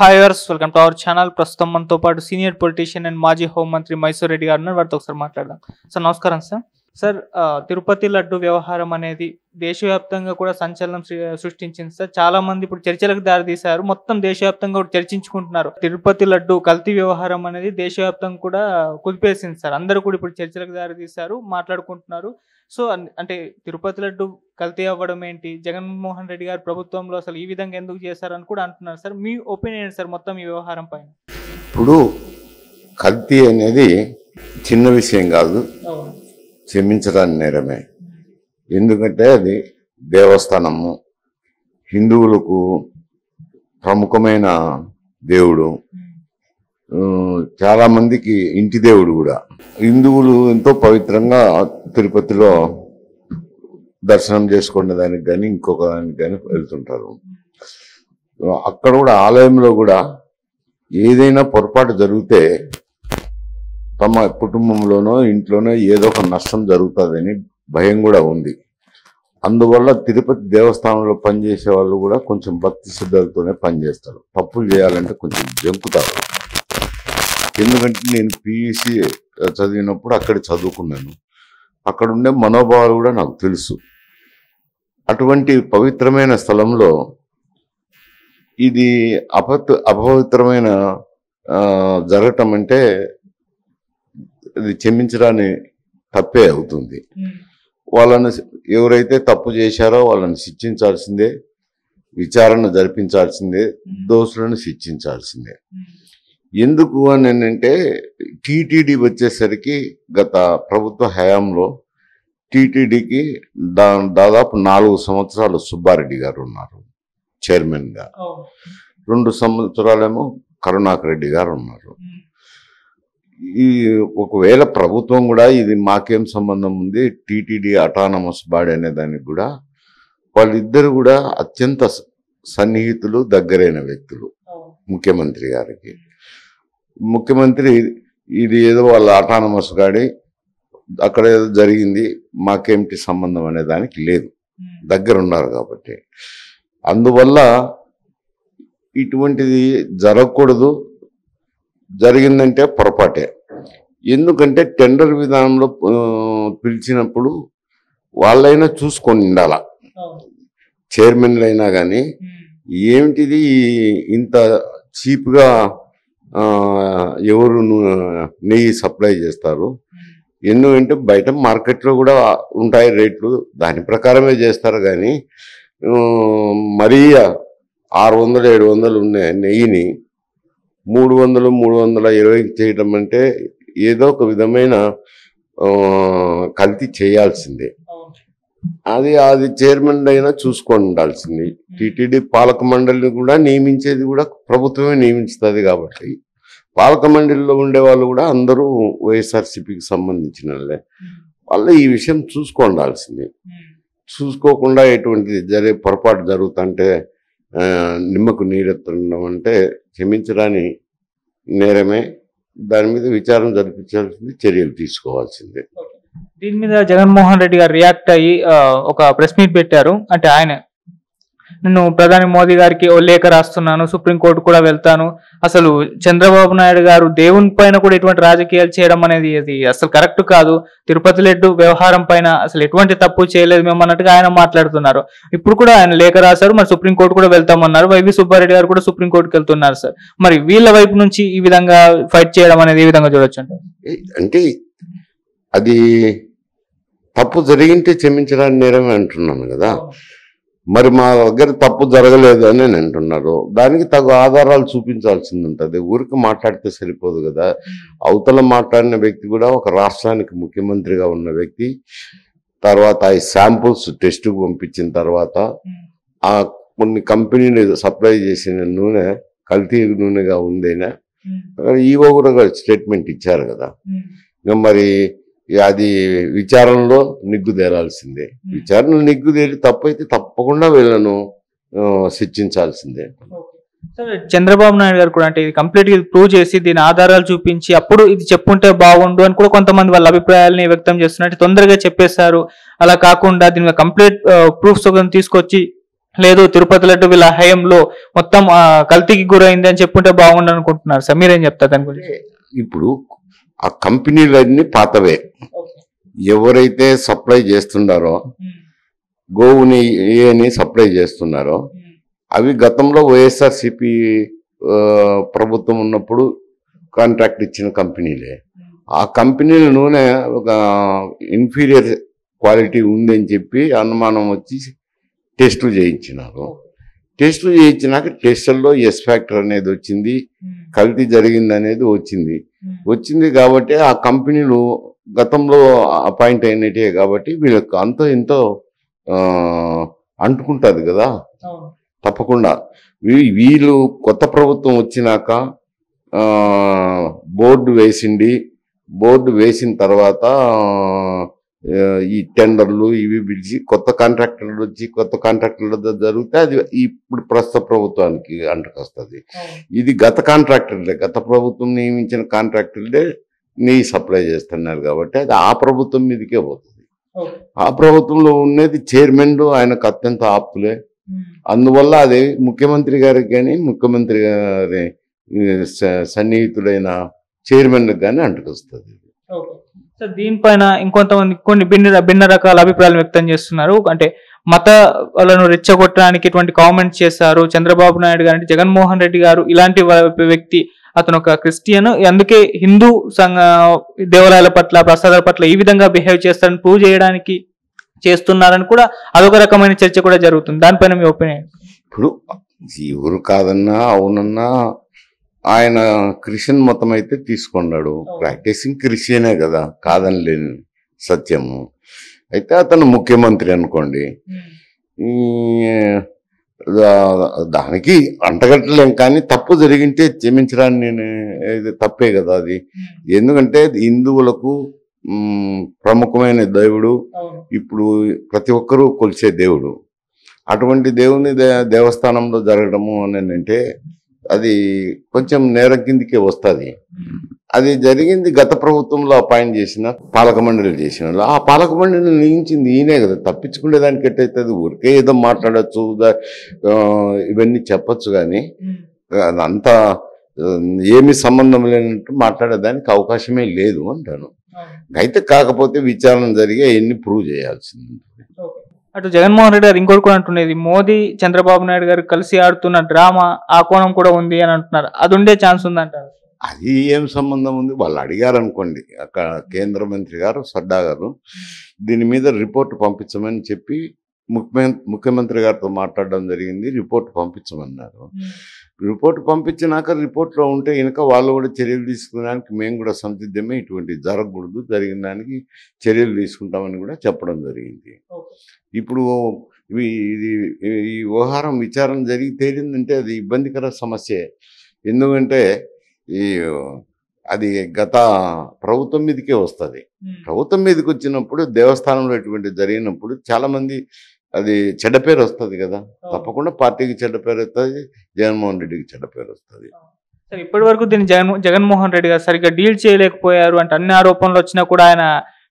హాయర్స్ welcome to our channel. ప్రస్తుతం మనతో పాటు సీనియర్ పొలిటీషియన్ అండ్ మాజీ హోంమంత్రి మైసూర్ రెడ్డి గారు ఉన్నారు. వారితో ఒకసారి మాట్లాడదాం. సార్ నమస్కారం సార్. సార్ తిరుపతి లడ్డు వ్యవహారం అనేది దేశవ్యాప్తంగా కూడా సంచలనం సృష్టించింది సార్. చాలా మంది ఇప్పుడు చర్చలకు దారితీశారు. మొత్తం దేశవ్యాప్తంగా కూడా చర్చించుకుంటున్నారు. తిరుపతి లడ్డు కల్తీ వ్యవహారం అనేది దేశవ్యాప్తంగా కూడా కుదిపేసింది సార్. అందరూ కూడా ఇప్పుడు చర్చలకు దారితీశారు, మాట్లాడుకుంటున్నారు. సో అంటే తిరుపతి లడ్డు కల్తీ అవ్వడం ఏంటి, జగన్మోహన్ రెడ్డి గారు ప్రభుత్వంలో అసలు ఈ విధంగా ఎందుకు చేశారని కూడా అంటున్నారు సార్. మీ ఒపీనియన్ సార్ మొత్తం ఈ వ్యవహారం పైన? ఇప్పుడు కల్తీ అనేది చిన్న విషయం కాదు, క్షమించడానికి నేరమే. ఎందుకంటే అది దేవస్థానము, హిందువులకు ప్రముఖమైన దేవుడు, చాలా మందికి ఇంటి దేవుడు కూడా. హిందువులు ఎంతో పవిత్రంగా తిరుపతిలో దర్శనం చేసుకునే దానికి కానీ ఇంకొక దానికి కానీ వెళ్తుంటారు. అక్కడ కూడా ఆలయంలో కూడా ఏదైనా పొరపాటు జరిగితే తమ కుటుంబంలోనో ఇంట్లోనో ఏదో ఒక నష్టం జరుగుతుందని భయం కూడా ఉంది. అందువల్ల తిరుపతి దేవస్థానంలో పనిచేసే వాళ్ళు కూడా కొంచెం భక్తి శ్రద్ధలతోనే పనిచేస్తారు. తప్పులు చేయాలంటే కొంచెం జంకుతారు. ఎందుకంటే నేను పియూసీ చదివినప్పుడు అక్కడ చదువుకున్నాను. అక్కడ ఉండే మనోభావాలు కూడా నాకు తెలుసు. అటువంటి పవిత్రమైన స్థలంలో ఇది అపవిత్రమైన జరగటం అంటే అది క్షమించడాన్ని తప్పే అవుతుంది. వాళ్ళని ఎవరైతే తప్పు చేశారో వాళ్ళని శిక్షించాల్సిందే, విచారణ జరిపించాల్సిందే, దోషులను శిక్షించాల్సిందే. ఎందుకు అని అంటే టీటీడీ వచ్చేసరికి గత ప్రభుత్వ హయాంలో టీటీడీకి దాదాపు 4 సంవత్సరాలు సుబ్బారెడ్డి గారు ఉన్నారు చైర్మన్గా. 2 సంవత్సరాలేమో కరుణాకర్ రెడ్డి గారు ఉన్నారు. ఈ ఒకవేళ ప్రభుత్వం కూడా ఇది మాకేం సంబంధం ఉంది, టీటీడీ అటానమస్ బాడీ అనే దానికి కూడా వాళ్ళిద్దరు కూడా అత్యంత సన్నిహితులు, దగ్గరైన వ్యక్తులు ముఖ్యమంత్రి గారికి. ముఖ్యమంత్రి ఇది ఏదో వాళ్ళ అటానమస్ గాడి అక్కడ ఏదో జరిగింది, మాకేమిటి సంబంధం అనే దానికి లేదు, దగ్గర ఉన్నారు కాబట్టి. అందువల్ల ఇటువంటిది జరగకూడదు. జరిగిందంటే పొరపాటే. ఎందుకంటే టెండర్ విధానంలో పిలిచినప్పుడు వాళ్ళైనా చూసుకొని ఉండాల. చైర్మన్లు అయినా కానీ ఏమిటిది ఇంత చీప్గా ఎవరు నెయ్యి సప్లై చేస్తారు, ఎందుకంటే బయట మార్కెట్లో కూడా ఉంటాయి రేట్లు, దాని ప్రకారమే చేస్తారు. కానీ మరీ 600-700 ఉన్న నెయ్యిని 300-320 చేయడం అంటే ఏదో ఒక విధమైన కల్తీ చేయాల్సిందే. అది చైర్మన్ అయినా చూసుకొని ఉండాల్సింది. టీటీడీ పాలక మండలిని కూడా నియమించేది కూడా ప్రభుత్వమే నియమిస్తుంది కాబట్టి పాలక మండలిలో ఉండే వాళ్ళు కూడా అందరూ వైఎస్ఆర్సీపీకి సంబంధించిన వాళ్ళు ఈ విషయం చూసుకుండాల్సింది. చూసుకోకుండా ఎటువంటి పొరపాటు జరుగుతుంటే నిమ్మకు నీరెత్తడం అంటే క్షమించడానికి నేరమే. దాని మీద విచారణ జరిపించాల్సింది, చర్యలు తీసుకోవాల్సిందే. దీని మీద జగన్మోహన్ రెడ్డి గారు రియాక్ట్ అయ్యి ఒక ప్రెస్ మీట్ పెట్టారు. అంటే ఆయన నేను ప్రధాని మోదీ గారికి ఓ లేఖ రాస్తున్నాను, సుప్రీంకోర్టు కూడా వెళ్తాను, అసలు చంద్రబాబు నాయుడు గారు దేవుని పైన కూడా ఎటువంటి రాజకీయాలు చేయడం అనేది అది అసలు కరెక్ట్ కాదు, తిరుపతి లడ్డు వ్యవహారం పైన అసలు ఎటువంటి తప్పు చేయలేదు మేము అన్నట్టుగా ఆయన మాట్లాడుతున్నారు. ఇప్పుడు కూడా ఆయన లేఖ రాశారు, మరి సుప్రీంకోర్టు కూడా వెళ్తామన్నారు. వైవి సుబ్బారెడ్డి గారు కూడా సుప్రీంకోర్టుకి వెళ్తున్నారు సార్. మరి వీళ్ళ వైపు నుంచి ఈ విధంగా ఫైట్ చేయడం అనేది ఏ విధంగా చూడొచ్చు అంటే అది తప్పు జరిగింటే క్షమించడానికి నేరమే అంటున్నాను కదా. మరి మా దగ్గర తప్పు జరగలేదు అని నేను అంటున్నారు. దానికి తగు ఆధారాలు చూపించాల్సింది ఉంటుంది. ఊరికి మాట్లాడితే సరిపోదు కదా. అవతల మాట్లాడిన వ్యక్తి కూడా ఒక రాష్ట్రానికి ముఖ్యమంత్రిగా ఉన్న వ్యక్తి. తర్వాత ఈ శాంపుల్స్ టెస్ట్కు పంపించిన తర్వాత ఆ కొన్ని కంపెనీలు సప్లై చేసిన నూనె కల్తీ నూనెగా ఉందేనా ఈవో కూడా స్టేట్మెంట్ ఇచ్చారు కదా. ఇంకా మరి అది విచారణలో నిగ్గుదేరాల్సిందే. విచారణ నిగ్గుదేరి తప్పైతే తప్పకుండా వీళ్ళను శిక్షించాల్సిందే. చంద్రబాబు నాయుడు గారు కూడా అంటే ఇది కంప్లీట్ గా ప్రూవ్ చేసి దీని ఆధారాలు చూపించి అప్పుడు ఇది చెప్పుంటే బాగుండు అని కూడా కొంతమంది వాళ్ళ అభిప్రాయాలని వ్యక్తం చేస్తున్నట్టు తొందరగా చెప్పేశారు. అలా కాకుండా దీని కంప్లీట్ ప్రూఫ్స్ తీసుకొచ్చి లేదు తిరుపతి లడ్డు వీళ్ళ హయాంలో మొత్తం కల్తీకి గురైంది అని చెప్పుంటే బాగుండు అనుకుంటున్నారు సార్, మీరేం చెప్తారు దాని గురించి? ఇప్పుడు ఆ కంపెనీలన్నీ పాతవే. ఎవరైతే సప్లై చేస్తున్నారో గోవుని ఏని సప్లై చేస్తున్నారో అవి గతంలో వైఎస్ఆర్సిపి ప్రభుత్వం ఉన్నప్పుడు కాంట్రాక్ట్ ఇచ్చిన కంపెనీలే. ఆ కంపెనీల నూనె ఒక ఇన్ఫీరియర్ క్వాలిటీ ఉందని చెప్పి అనుమానం వచ్చి టెస్టులు చేయించినారు. టెస్టులు చేయించినాక టెస్టుల్లో ఎస్ ఫ్యాక్టర్ అనేది వచ్చింది, కల్తీ జరిగింది అనేది వచ్చింది కాబట్టి ఆ కంపెనీలు గతంలో అపాయింట్ అయినట్టే కాబట్టి వీళ్ళకి అంతో ఎంతో అంటుకుంటుంది కదా. తప్పకుండా వీళ్ళు కొత్త ప్రభుత్వం వచ్చినాక బోర్డు వేసిన తర్వాత ఈ టెండర్లు ఇవి పిలిచి కొత్త కాంట్రాక్టర్లు వచ్చి కొత్త కాంట్రాక్టర్ల జరిగితే అది ఇప్పుడు ప్రస్తుత ప్రభుత్వానికి అంటకొస్తుంది. ఇది గత ప్రభుత్వం నియమించిన కాంట్రాక్టర్లే సప్లై చేస్తున్నారు కాబట్టి అది ఆ ప్రభుత్వం మీదకే పోతుంది. ఆ ప్రభుత్వంలో ఉన్నది చైర్మన్ ఆయనకు అత్యంత ఆప్తులే. అందువల్ల అది ముఖ్యమంత్రి గారికి కానీ ముఖ్యమంత్రి గారి సన్నిహితులైన చైర్మన్కి కానీ అంటుకొస్తుంది. సార్ దీనిపైన ఇంకొంతమంది కొన్ని భిన్న రకాల అభిప్రాయాలు వ్యక్తం చేస్తున్నారు. అంటే మతాలను రెచ్చగొట్టడానికి ఇటువంటి కామెంట్స్ చేశారు చంద్రబాబు నాయుడు గారు, జగన్మోహన్ రెడ్డి గారు ఇలాంటి వ్యక్తి, అతను ఒక క్రిస్టియన్, అందుకే హిందూ దేవాలయాల పట్ల ప్రసాదాల పట్ల ఈ విధంగా బిహేవ్ చేస్తారని ప్రూవ్ చేయడానికి చేస్తున్నారని కూడా అదొక రకమైన చర్చ కూడా జరుగుతుంది. దానిపైన మీ ఒపీనియన్? ఇప్పుడు ఎవరు కాదన్నా అవునన్నా ఆయన క్రిస్టియన్ మతం అయితే తీసుకున్నాడు, ప్రాక్టీసింగ్ క్రిస్టియనే కదా, కాదని లేని సత్యము. అయితే అతను ముఖ్యమంత్రి అనుకోండి, దానికి అంటగట్టలేం. కానీ తప్పు జరిగింటే క్షమించడాన్ని నేను తప్పే కదా అది. ఎందుకంటే హిందువులకు ప్రముఖమైన దేవుడు, ఇప్పుడు ప్రతి ఒక్కరూ కొలిసే దేవుడు. అటువంటి దేవుని దేవస్థానంలో జరగడము అని అంటే అది కొంచెం నేరం కిందికే వస్తుంది. అది జరిగింది గత ప్రభుత్వంలో అపాయింట్ చేసిన పాలక మండలి చేసిన ఆ పాలక మండలిని నియమించింది ఈయనే కదా. తప్పించుకునే దానికి ఎట్టయితుంది? ఊరికే ఏదో మాట్లాడచ్చు, ఇవన్నీ చెప్పచ్చు, కానీ అంత ఏమి సంబంధం లేనట్టు మాట్లాడేదానికి అవకాశమే లేదు అంటాను. అయితే కాకపోతే విచారణ జరిగే ఎన్ని ప్రూవ్ చేయాల్సింది. అటు జగన్మోహన్ రెడ్డి గారు ఇంకోటి కూడా అంటున్నది, మోదీ చంద్రబాబు నాయుడు గారు కలిసి ఆడుతున్న డ్రామా ఆ కోణం కూడా ఉంది అని అంటున్నారు. అది ఉండే ఛాన్స్ ఉందంటారు? అది ఏం సంబంధం ఉంది? వాళ్ళు అడిగారు అనుకోండి, అక్కడ కేంద్ర మంత్రి గారు సడ్డా గారు దీని మీద రిపోర్ట్ పంపించమని చెప్పి ముఖ్యమంత్రి గారితో మాట్లాడడం జరిగింది. రిపోర్ట్ పంపించమన్నారు. రిపోర్ట్ పంపించినాక రిపోర్ట్లో ఉంటే కనుక వాళ్ళు కూడా చర్యలు తీసుకోవడానికి మేము కూడా సంసిద్ధమే, ఇటువంటి జరగకూడదు, జరిగిన దానికి చర్యలు తీసుకుంటామని కూడా చెప్పడం జరిగింది. ఇప్పుడు ఈ వ్యవహారం విచారణ జరిగి తేలిందంటే అది ఇబ్బందికర సమస్యే. ఎందుకంటే అది గత ప్రభుత్వం మీదకే వస్తుంది. ప్రభుత్వం మీదకి వచ్చినప్పుడు దేవస్థానంలో ఇటువంటి జరిగినప్పుడు చాలామంది అది చెడ్డ పేరు వస్తుంది కదా. తప్పకుండా పార్టీకి చెడ్డ పేరు వస్తుంది, జగన్మోహన్ రెడ్డికి చెడ్డ పేరు వస్తుంది. సార్ ఇప్పటి వరకు దీన్ని జగన్మోహన్ రెడ్డి గారు సరిగ్గా డీల్ చేయలేకపోయారు అంటే అన్ని ఆరోపణలు వచ్చినా కూడా ఆయన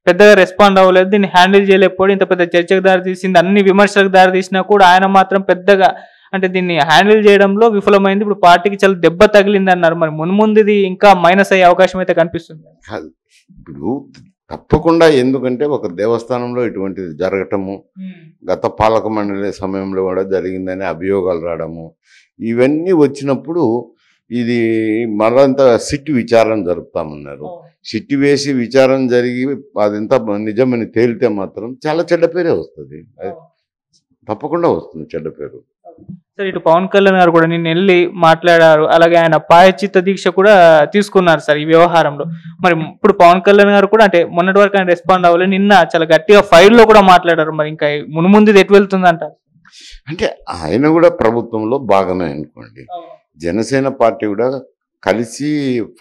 పెద్దగా రెస్పాండ్ అవ్వలేదు, దీన్ని హ్యాండిల్ చేయలేకపోవడం ఇంత పెద్ద చర్చకు దారి తీసింది, అన్ని విమర్శలకు దారి తీసినా కూడా ఆయన మాత్రం పెద్దగా అంటే దీన్ని హ్యాండిల్ చేయడంలో విఫలమైంది. ఇప్పుడు పార్టీకి చాలా దెబ్బ తగిలింది అన్నారు. మరి ముందు ఇది ఇంకా మైనస్ అయ్యే అవకాశం అయితే కనిపిస్తుంది. ఇప్పుడు తప్పకుండా, ఎందుకంటే ఒక దేవస్థానంలో ఇటువంటిది జరగటము, గత పాలక మండలి సమయంలో కూడా జరిగిందని అభియోగాలు రావడము, ఇవన్నీ వచ్చినప్పుడు ఇది మరంతా సిట్టు విచారణ జరుపుతామన్నారు. సిట్టు వేసి విచారణ జరిగి అదంతా నిజమని తేలితే మాత్రం చాలా చెడ్డ పేరే వస్తుంది. తప్పకుండా వస్తుంది చెడ్డ పేరు. సార్ ఇటు పవన్ కళ్యాణ్ గారు కూడా నిన్న వెళ్ళి మాట్లాడారు, అలాగే ఆయన పాయచిత్త దీక్ష కూడా తీసుకున్నారు సార్ ఈ వ్యవహారంలో. మరి ఇప్పుడు పవన్ కళ్యాణ్ గారు కూడా అంటే మొన్నటి వరకు ఆయన రెస్పాండ్ అవ్వలేదు, నిన్న చాలా గట్టిగా ఫైల్లో కూడా మాట్లాడారు. మరి ఇంకా ముందు ఎటు వెళ్తుందంట? అంటే ఆయన కూడా ప్రభుత్వంలో భాగమే అనుకోండి. జనసేన పార్టీ కూడా కలిసి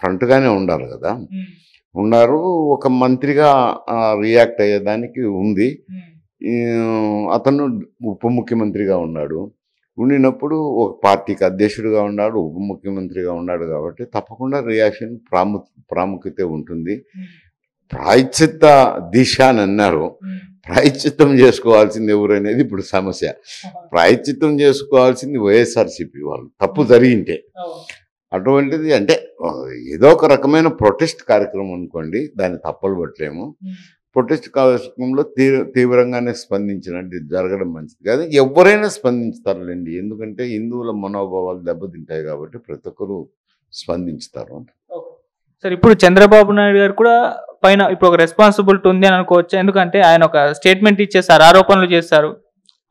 ఫ్రంట్ గానే ఉండాలి కదా, ఉన్నారు. ఒక మంత్రిగా రియాక్ట్ అయ్యేదానికి ఉంది. అతను ఉప ముఖ్యమంత్రిగా ఉన్నాడు, ఉండినప్పుడు ఒక పార్టీకి అధ్యక్షుడిగా ఉన్నాడు, ఉప ముఖ్యమంత్రిగా ఉన్నాడు కాబట్టి తప్పకుండా రియాక్షన్ ప్రాముఖ్యత ఉంటుంది. ప్రాయశ్చిత్త దిశ అని అన్నారు. ప్రాయశ్చిత్తం చేసుకోవాల్సింది ఎవరు అనేది ఇప్పుడు సమస్య. ప్రాయశ్చిత్తం చేసుకోవాల్సింది వైఎస్ఆర్సీపీ వాళ్ళు, తప్పు జరిగింటే. అటువంటిది అంటే ఏదో ఒక రకమైన ప్రొటెస్ట్ కార్యక్రమం అనుకోండి, దాన్ని తప్పలు పట్టలేము. ప్రొటెస్ట్ కార్యక్రమంలో తీవ్రంగానే స్పందించినట్టు జరగడం మంచిది కాదు. ఎవరైనా స్పందించుతారులేండి, ఎందుకంటే హిందువుల మనోభావాలు దెబ్బతింటాయి కాబట్టి ప్రతి ఒక్కరు స్పందించుతారు. సార్, ఇప్పుడు చంద్రబాబు నాయుడు గారు కూడా పైన ఇప్పుడు ఒక రెస్పాన్సిబిలిటీ ఉంది అని అనుకోవచ్చు. ఎందుకంటే ఆయన ఒక స్టేట్మెంట్ ఇచ్చేసారు, ఆరోపణలు చేశారు.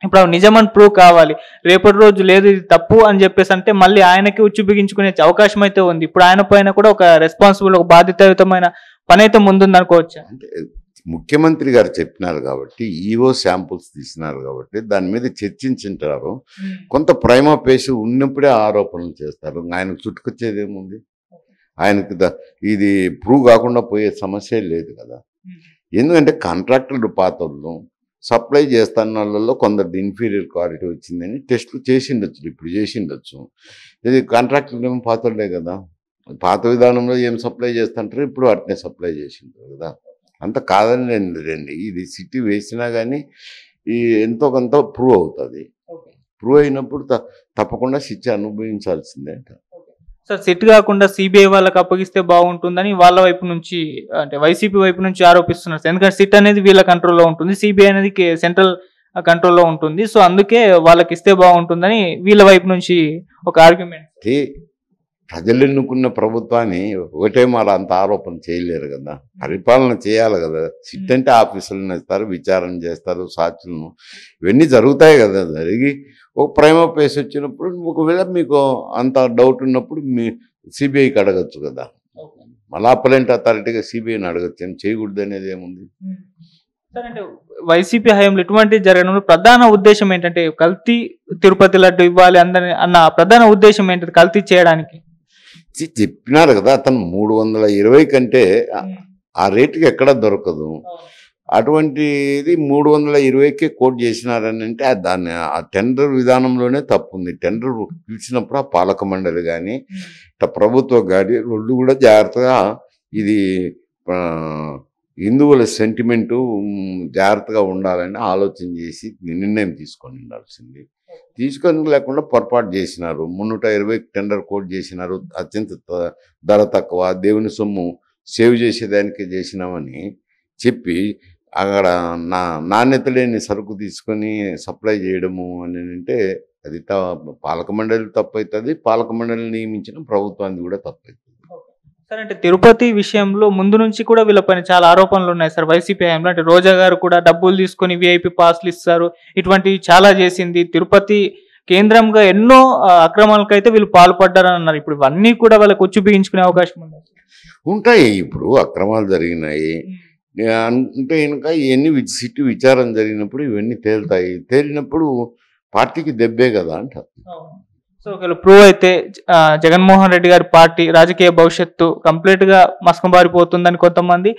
ఇప్పుడు నిజమని ప్రూవ్ కావాలి. రేపటి రోజు లేదు ఇది తప్పు అని చెప్పేసి అంటే మళ్ళీ ఆయనకి ఉచ్చు బిగించుకునే అవకాశం అయితే ఉంది. ఇప్పుడు ఆయన పైన కూడా ఒక రెస్పాన్సిబుల్, ఒక బాధ్యతాయుతమైన పని అయితే ముందుంది అనుకోవచ్చు. అంటే ముఖ్యమంత్రి గారు చెప్పినారు కాబట్టి, ఈవో శాంపుల్స్ తీసినారు కాబట్టి దాని మీద చర్చించుంటారు. కొంత ప్రైమా ఫేసి ఉన్నప్పుడే ఆరోపణలు చేస్తారు. ఆయనకు చుట్టుకొచ్చేది ఏముంది? ఆయనకి ఇది ప్రూవ్ కాకుండా పోయే సమస్య లేదు కదా. ఎందుకంటే కాంట్రాక్టర్లు పాతలు సప్లై చేస్తున్న వాళ్ళలో కొందరు ఇన్ఫీరియర్ క్వాలిటీ వచ్చిందని టెస్టులు చేసిండొచ్చు, ఇప్పుడు చేసిండొచ్చు. ఇది కాంట్రాక్టర్లు ఏమో పాతలే కదా, పాత విధానంలో ఏం సప్లై చేస్తుంటారు, ఇప్పుడు అట్నే సప్లై చేసింటారు కదా. అంత కాదని రండి, ఇది సిటీ వేసినా కానీ ఈ ఎంతో కొంత ప్రూవ్ అవుతుంది. ప్రూవ్ అయినప్పుడు తప్పకుండా శిక్ష అనుభవించాల్సిందే అంట. సార్, సిట్ కాకుండా సిబిఐ వాళ్ళకి అప్పగిస్తే బాగుంటుందని వాళ్ళ వైపు నుంచి, అంటే వైసీపీ వైపు నుంచి ఆరోపిస్తున్నారు. ఎందుకంటే సిట్ అనేది వీళ్ళ కంట్రోల్లో ఉంటుంది, సిబిఐ అనేది సెంట్రల్ కంట్రోల్లో ఉంటుంది. సో అందుకే వాళ్ళకి ఇస్తే బాగుంటుందని వీళ్ళ వైపు నుంచి ఒక ఆర్గ్యుమెంట్. ప్రజలు ఎన్నుకున్న ప్రభుత్వాన్ని ఒకటే మాట అంత ఆరోపణ చేయలేరు కదా, పరిపాలన చేయాలి కదా. సిట్ అంటే ఆఫీసులను ఇస్తారు, విచారణ చేస్తారు, సాక్షులను ఇవన్నీ జరుగుతాయి కదా. జరిగి ఒక ప్రైమా ఫేసి వచ్చినప్పుడు ఒకవేళ మీకు అంత డౌట్ ఉన్నప్పుడు మీ సిబిఐకి అడగచ్చు కదా. మళ్ళీ అప్పలెంట్ అథారిటీగా సిబిఐని అడగచ్చు, ఏం చేయకూడదు అనేది ఏముంది? సార్, అంటే వైసీపీ హయాంలో ఇటువంటి జరగడంలో ప్రధాన ఉద్దేశం ఏంటంటే కల్తీ తిరుపతి లడ్డు ఇవ్వాలి అందరి అన్న ప్రధాన ఉద్దేశం ఏంటంటే కల్తీ చేయడానికి చెప్పినారు కదా. అతను 320 కంటే ఆ రేటుకి ఎక్కడ దొరకదు. అటువంటిది 320కే కోట్ చేసినారని అంటే దాన్ని ఆ టెండర్ విధానంలోనే తప్పు ఉంది. టెండర్ పిలిచినప్పుడు ఆ పాలక మండలి కానీ ప్రభుత్వ కానీ రెండు కూడా జాగ్రత్తగా ఇది హిందువుల సెంటిమెంటు జాగ్రత్తగా ఉండాలని ఆలోచన చేసి నిర్ణయం తీసుకొని ఉండాల్సింది. తీసుకొని లేకుండా పొరపాటు చేసినారు. 320 టెండర్ కోట్ చేసినారు. అత్యంత ధర తక్కువ, దేవుని సొమ్ము సేవ్ చేసేదానికి చేసినామని చెప్పి అక్కడ నాణ్యత లేని సరుకు తీసుకొని సప్లై చేయడము అని అంటే అది పాలక మండలి తప్పు అవుతుంది. పాలక మండలిని నియమించిన ప్రభుత్వానికి కూడా తప్పు అవుతుంది. సార్, అంటే తిరుపతి విషయంలో ముందు నుంచి కూడా వీళ్ళపైన చాలా ఆరోపణలు ఉన్నాయి సార్ వైసీపీ హయాంలో. అంటే రోజా గారు కూడా డబ్బులు తీసుకొని విఐపి పాస్లు ఇస్తారు, ఇటువంటివి చాలా చేసింది. తిరుపతి కేంద్రంగా ఎన్నో అక్రమాలకైతే వీళ్ళు పాల్పడ్డారని అన్నారు. ఇప్పుడు ఇవన్నీ కూడా వాళ్ళకి వచ్చి బిగించుకునే అవకాశం ఉంది. ఉంటాయి. ఇప్పుడు అక్రమాలు జరిగినాయి అంటే ఇంకా ఇవన్నీ సిటీ విచారణ జరిగినప్పుడు ఇవన్నీ తేలుతాయి. తేలినప్పుడు పార్టీకి దెబ్బే కదా అంటారు. సో ఒకవేళ ప్రూవ్ అయితే జగన్మోహన్ రెడ్డి గారి పార్టీ రాజకీయ భవిష్యత్తు కంప్లీట్ గా మసకబారిపోతుందని కొంతమంది,